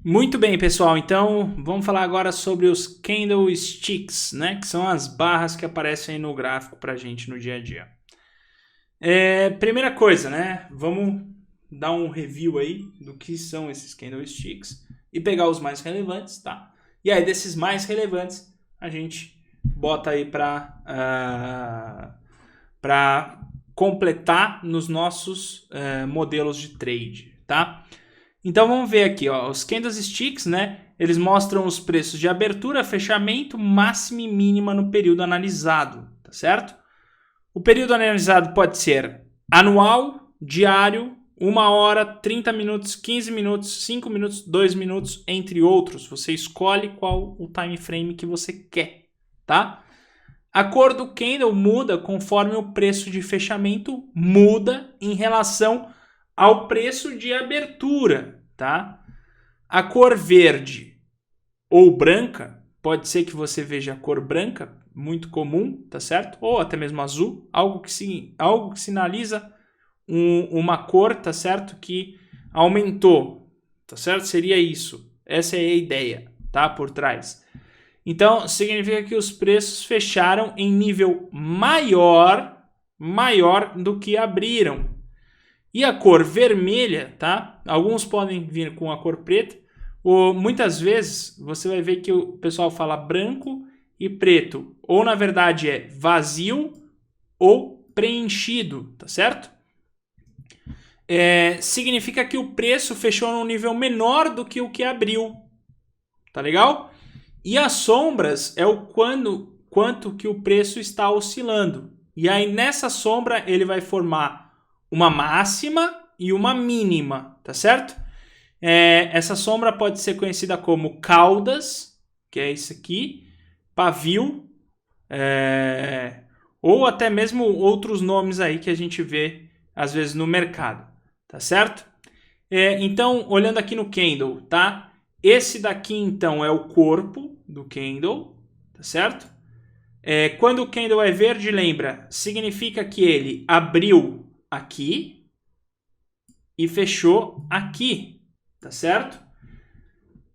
Muito bem, pessoal. Então, vamos falar agora sobre os candlesticks, né? Que são as barras que aparecem aí no gráfico para a gente no dia a dia. Primeira coisa, né? Vamos dar um review aí do que são esses candlesticks e pegar os mais relevantes, tá? E aí, desses mais relevantes, a gente bota aí para completar nos nossos modelos de trade, tá? Então vamos ver aqui, ó, os candlesticks, né? Eles mostram os preços de abertura, fechamento, máxima e mínima no período analisado, tá certo? O período analisado pode ser anual, diário, 1 hora, 30 minutos, 15 minutos, 5 minutos, 2 minutos, entre outros. Você escolhe qual o time frame que você quer, tá? A cor do candle muda conforme o preço de fechamento muda em relação ao preço de abertura, tá? A cor verde ou branca, pode ser que você veja a cor branca, muito comum, tá certo? Ou até mesmo azul, algo que sinaliza uma cor, tá certo? Que aumentou, tá certo? Seria isso. Essa é a ideia, tá? Por trás. Então, significa que os preços fecharam em nível maior do que abriram. E a cor vermelha, tá? Alguns podem vir com a cor preta. Ou muitas vezes você vai ver que o pessoal fala branco e preto. Ou na verdade é vazio ou preenchido, tá certo? Significa que o preço fechou num nível menor do que o que abriu. Tá legal? E as sombras é o quanto que o preço está oscilando. E aí nessa sombra ele vai formar uma máxima e uma mínima, tá certo? Essa sombra pode ser conhecida como caudas, que é isso aqui, pavio, ou até mesmo outros nomes aí que a gente vê às vezes no mercado, tá certo? Então, olhando aqui no candle, tá? Esse daqui então é o corpo do candle, tá certo? Quando o candle é verde, lembra, significa que ele abriu aqui e fechou aqui, tá certo?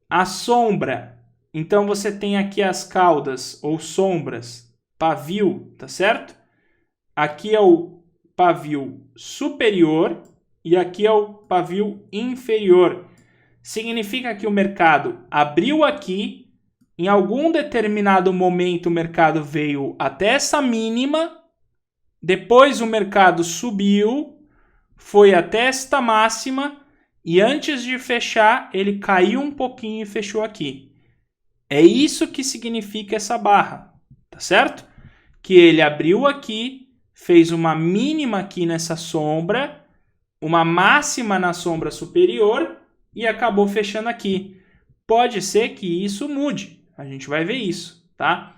A sombra, então você tem aqui as caudas ou sombras, pavio, tá certo? Aqui é o pavio superior e aqui é o pavio inferior. Significa que o mercado abriu aqui, em algum determinado momento o mercado veio até essa mínima, depois o mercado subiu, foi até esta máxima e antes de fechar ele caiu um pouquinho e fechou aqui. É isso que significa essa barra, tá certo? Que ele abriu aqui, fez uma mínima aqui nessa sombra, uma máxima na sombra superior e acabou fechando aqui. Pode ser que isso mude, a gente vai ver isso, tá?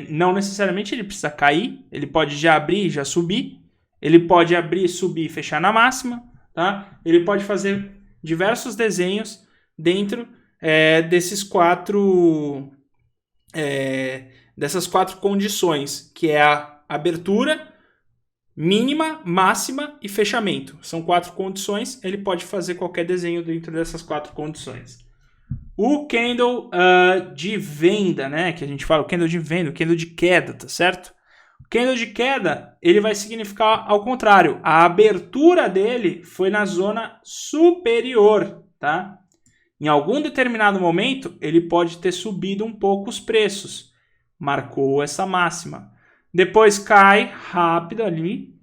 Não necessariamente ele precisa cair, ele pode já abrir e já subir, ele pode abrir, subir e fechar na máxima, tá? Ele pode fazer diversos desenhos dentro dessas quatro condições, que é a abertura, mínima, máxima e fechamento. São 4 condições, ele pode fazer qualquer desenho dentro dessas 4 condições. O candle de venda, né, que a gente fala, o candle de venda, o candle de queda, tá certo? O candle de queda, ele vai significar ao contrário. A abertura dele foi na zona superior, tá? Em algum determinado momento, ele pode ter subido um pouco os preços. Marcou essa máxima. Depois cai rápido ali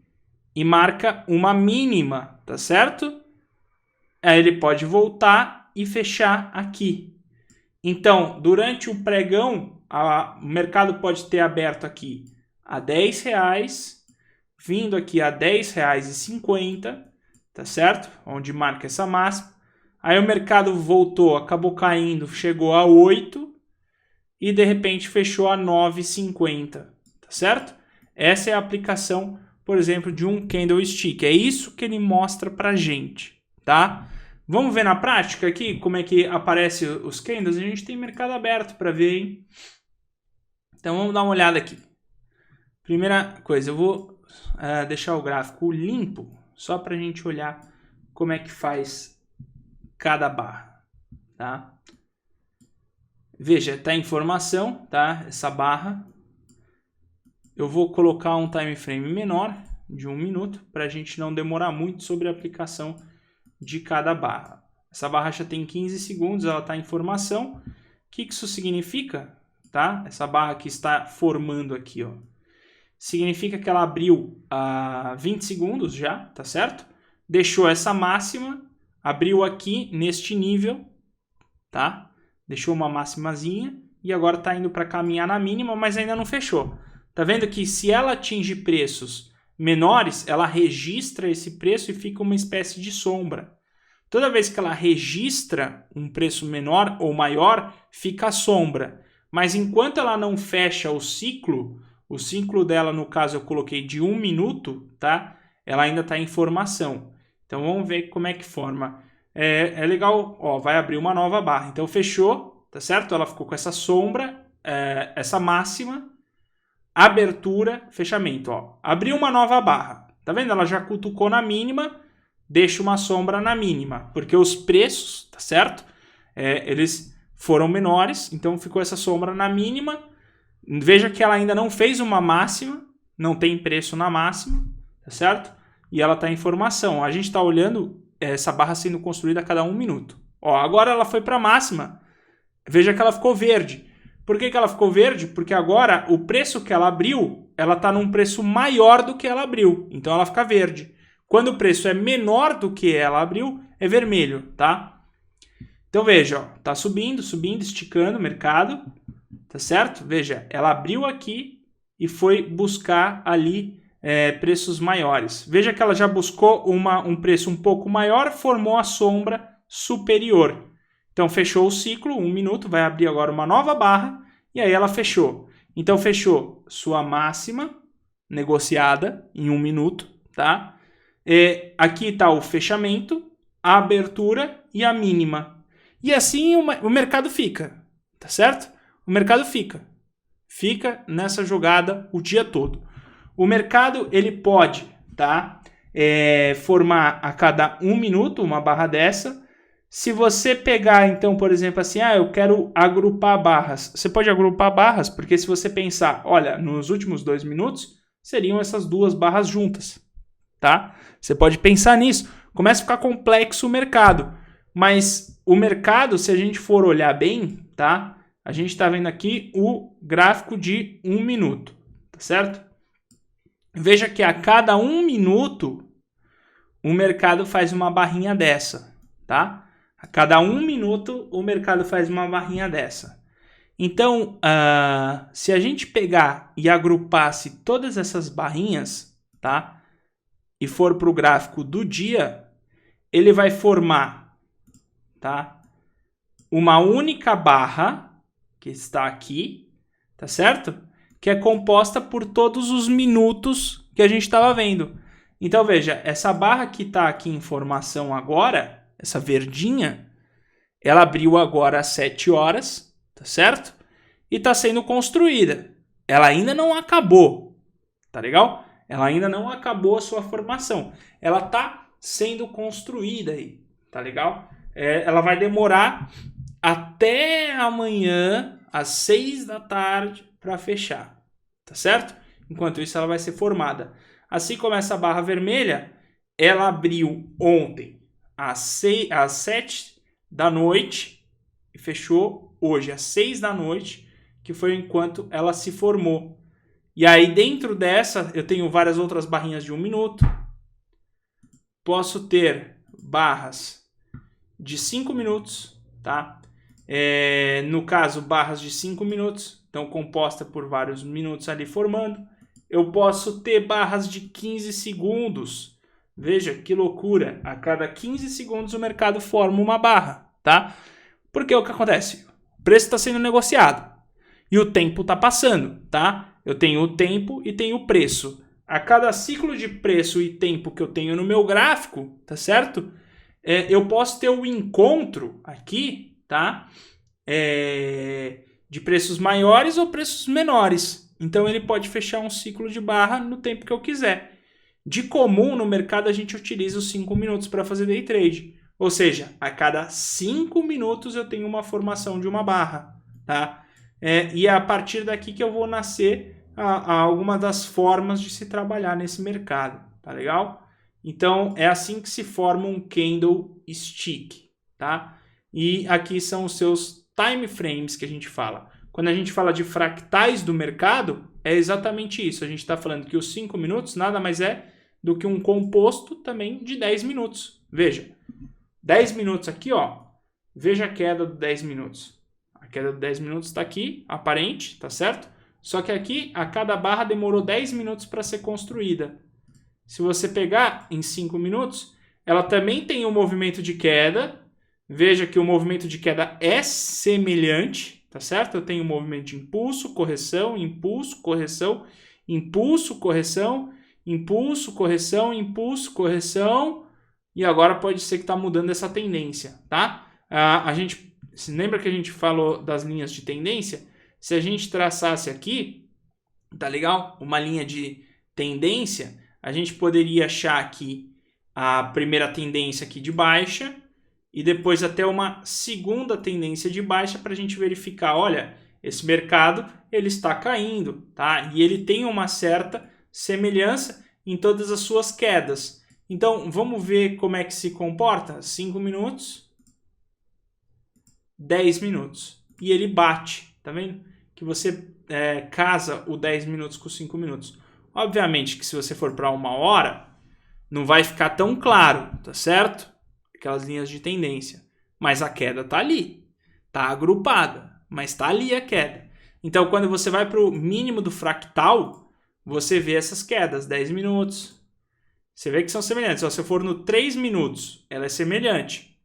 e marca uma mínima, tá certo? Aí ele pode voltar e fechar aqui. Então, durante o pregão, o mercado pode ter aberto aqui a R$10, vindo aqui a R$10,50, tá certo? Onde marca essa máxima. Aí o mercado voltou, acabou caindo, chegou a 8 e de repente fechou a 9,50, tá certo? Essa é a aplicação, por exemplo, de um candlestick. É isso que ele mostra pra gente, tá? Vamos ver na prática aqui como é que aparece os candles? A gente tem mercado aberto para ver, hein? Então vamos dar uma olhada aqui. Primeira coisa, eu vou deixar o gráfico limpo, só para a gente olhar como é que faz cada barra, tá? Veja, está em formação, tá? Essa barra. Eu vou colocar um time frame menor, de 1 minuto, para a gente não demorar muito sobre a aplicação de cada barra. Essa barra já tem 15 segundos, ela está em formação. O que isso significa? Tá? Essa barra que está formando aqui, ó, significa que ela abriu há 20 segundos já, tá certo? Deixou essa máxima, abriu aqui neste nível, tá? Deixou uma máximazinha e agora está indo para caminhar na mínima, mas ainda não fechou. Tá vendo que se ela atinge preços menores, ela registra esse preço e fica uma espécie de sombra. Toda vez que ela registra um preço menor ou maior, fica a sombra. Mas enquanto ela não fecha o ciclo dela, no caso eu coloquei de 1 minuto, tá? Ela ainda está em formação. Então vamos ver como é que forma. É legal, ó, vai abrir uma nova barra. Então fechou, tá certo? Ela ficou com essa sombra, essa máxima, abertura, fechamento, ó. Abriu uma nova barra. Tá vendo? Ela já cutucou na mínima, deixa uma sombra na mínima, porque os preços, tá certo? Eles foram menores, então ficou essa sombra na mínima. Veja que ela ainda não fez uma máxima, não tem preço na máxima, tá certo? E ela está em formação. A gente está olhando essa barra sendo construída a cada 1 minuto. Ó, agora ela foi para a máxima. Veja que ela ficou verde. Por que ela ficou verde? Porque agora o preço que ela abriu, ela está num preço maior do que ela abriu. Então ela fica verde. Quando o preço é menor do que ela abriu, é vermelho, tá? Então veja, ó, tá subindo, esticando o mercado, tá certo? Veja, ela abriu aqui e foi buscar ali preços maiores. Veja que ela já buscou um preço um pouco maior, formou a sombra superior. Então fechou o ciclo, 1 minuto, vai abrir agora uma nova barra e aí ela fechou. Então fechou sua máxima negociada em 1 minuto, tá? Aqui está o fechamento, a abertura e a mínima. E assim o mercado fica, tá certo? O mercado fica nessa jogada o dia todo. O mercado ele pode, tá, formar a cada 1 minuto uma barra dessa. Se você pegar, então, por exemplo, assim, eu quero agrupar barras. Você pode agrupar barras, porque se você pensar, olha, nos últimos 2 minutos, seriam essas 2 barras juntas, tá? Você pode pensar nisso. Começa a ficar complexo o mercado. Mas o mercado, se a gente for olhar bem, tá? A gente está vendo aqui o gráfico de 1 minuto, tá certo? Veja que a cada 1 minuto, o mercado faz uma barrinha dessa, tá? A cada 1 minuto, o mercado faz uma barrinha dessa. Então, se a gente pegar e agrupasse todas essas barrinhas, tá? E for para o gráfico do dia, ele vai formar, tá? Uma única barra, que está aqui, tá certo? Que é composta por todos os minutos que a gente estava vendo. Então, veja, essa barra que está aqui em formação agora, essa verdinha, ela abriu agora às 7 horas, tá certo? E está sendo construída. Ela ainda não acabou, tá legal? Ela ainda não acabou a sua formação. Ela está sendo construída aí, tá legal? Ela vai demorar até amanhã, às 6 da tarde, para fechar, tá certo? Enquanto isso, ela vai ser formada. Assim como essa barra vermelha, ela abriu ontem às 7 da noite e fechou hoje às 6 da noite, que foi enquanto ela se formou. E aí dentro dessa eu tenho várias outras barrinhas de 1 minuto. Posso ter barras de 5 minutos, tá? No caso, barras de 5 minutos, então composta por vários minutos ali formando. Eu posso ter barras de 15 segundos. Veja que loucura. A cada 15 segundos o mercado forma uma barra, tá? Porque o que acontece? O preço está sendo negociado e o tempo está passando, tá? Eu tenho o tempo e tenho o preço. A cada ciclo de preço e tempo que eu tenho no meu gráfico, tá certo? Eu posso ter o encontro aqui, tá? De preços maiores ou preços menores. Então ele pode fechar um ciclo de barra no tempo que eu quiser. De comum, no mercado, a gente utiliza os 5 minutos para fazer day trade. Ou seja, a cada 5 minutos eu tenho uma formação de uma barra, tá? E é a partir daqui que eu vou nascer algumas das formas de se trabalhar nesse mercado, tá legal? Então, é assim que se forma um candlestick, tá? E aqui são os seus time frames que a gente fala. Quando a gente fala de fractais do mercado, é exatamente isso. A gente está falando que os 5 minutos nada mais é do que um composto também de 10 minutos. Veja, 10 minutos aqui, ó. Veja a queda do 10 minutos. A queda do 10 minutos está aqui, aparente, tá certo? Só que aqui, a cada barra demorou 10 minutos para ser construída. Se você pegar em 5 minutos, ela também tem um movimento de queda. Veja que o movimento de queda é semelhante, tá certo? Eu tenho um movimento de impulso, correção, impulso, correção, impulso, correção, impulso, correção, impulso, correção. E agora pode ser que está mudando essa tendência, tá? A gente se lembra que a gente falou das linhas de tendência? Se a gente traçasse aqui, tá legal? Uma linha de tendência, a gente poderia achar aqui a primeira tendência aqui de baixa e depois até uma segunda tendência de baixa para a gente verificar, olha, esse mercado ele está caindo, tá? E ele tem uma certa semelhança em todas as suas quedas. Então, vamos ver como é que se comporta. 5 minutos, 10 minutos. E ele bate, tá vendo? Que você casa o 10 minutos com 5 minutos. Obviamente que se você for para 1 hora, não vai ficar tão claro, tá certo? Aquelas linhas de tendência. Mas a queda tá ali. Tá agrupada, mas tá ali a queda. Então, quando você vai para o mínimo do fractal, você vê essas quedas. 10 minutos. Você vê que são semelhantes. Se eu for no 3 minutos, ela é semelhante.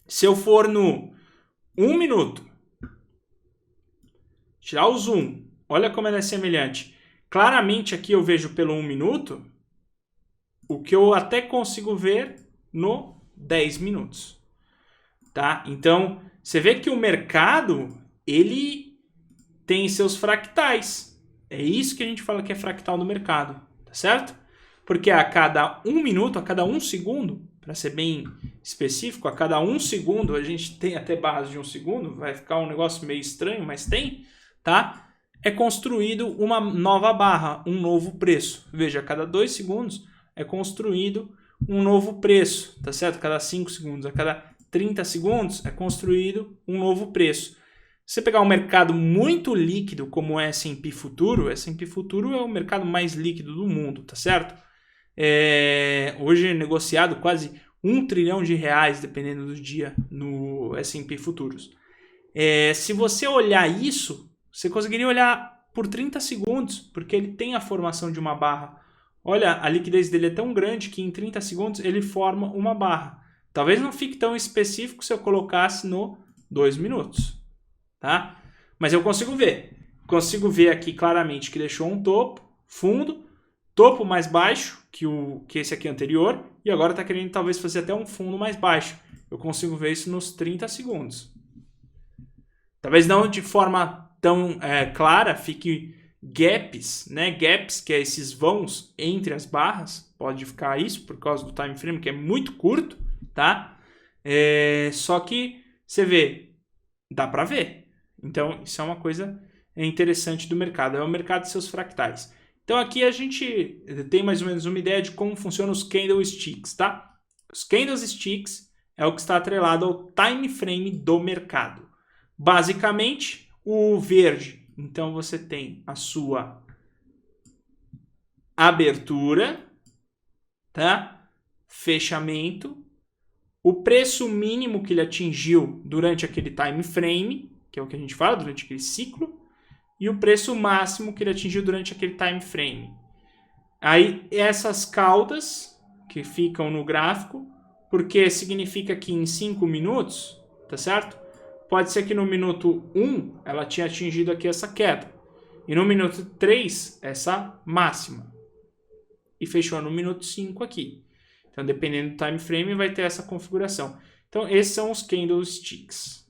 Se eu for no 1 minuto, tirar o zoom, olha como ela é semelhante. Claramente aqui eu vejo pelo 1 minuto o que eu até consigo ver no 10 minutos. Tá? Então, você vê que o mercado, ele tem seus fractais. É isso que a gente fala que é fractal do mercado. Tá certo? Porque a cada 1 minuto, a cada 1 segundo, para ser bem específico, a cada 1 segundo, a gente tem até barras de 1 segundo, vai ficar um negócio meio estranho, mas tem, tá? É construído uma nova barra, um novo preço. Veja, a cada 2 segundos é construído um novo preço, tá certo? A cada 5 segundos, a cada 30 segundos é construído um novo preço. Se você pegar um mercado muito líquido como o S&P Futuro, o S&P Futuro é o mercado mais líquido do mundo, tá certo? Hoje é negociado quase R$1 trilhão, dependendo do dia, no S&P Futuros. Se você olhar isso, você conseguiria olhar por 30 segundos, porque ele tem a formação de uma barra. Olha, a liquidez dele é tão grande que em 30 segundos ele forma uma barra. Talvez não fique tão específico se eu colocasse no 2 minutos. Tá? Mas eu consigo ver. Consigo ver aqui claramente que deixou um topo, fundo, topo mais baixo que esse aqui anterior, e agora está querendo talvez fazer até um fundo mais baixo. Eu consigo ver isso nos 30 segundos. Talvez não de forma tão clara, fique gaps, né? Gaps, que é esses vãos entre as barras, pode ficar isso por causa do time frame, que é muito curto, tá? Só que você vê, dá para ver. Então, isso é uma coisa interessante do mercado. É o mercado de seus fractais. Então, aqui a gente tem mais ou menos uma ideia de como funcionam os candlesticks, tá? Os candlesticks é o que está atrelado ao time frame do mercado. Basicamente, o verde. Então, você tem a sua abertura, tá? Fechamento, o preço mínimo que ele atingiu durante aquele time frame, que é o que a gente fala, durante aquele ciclo, e o preço máximo que ele atingiu durante aquele time frame. Aí, essas caudas que ficam no gráfico, porque significa que em 5 minutos, tá certo? Pode ser que no minuto 1 ela tinha atingido aqui essa queda. E no minuto 3, essa máxima. E fechou no minuto 5 aqui. Então, dependendo do time frame, vai ter essa configuração. Então, esses são os candlesticks.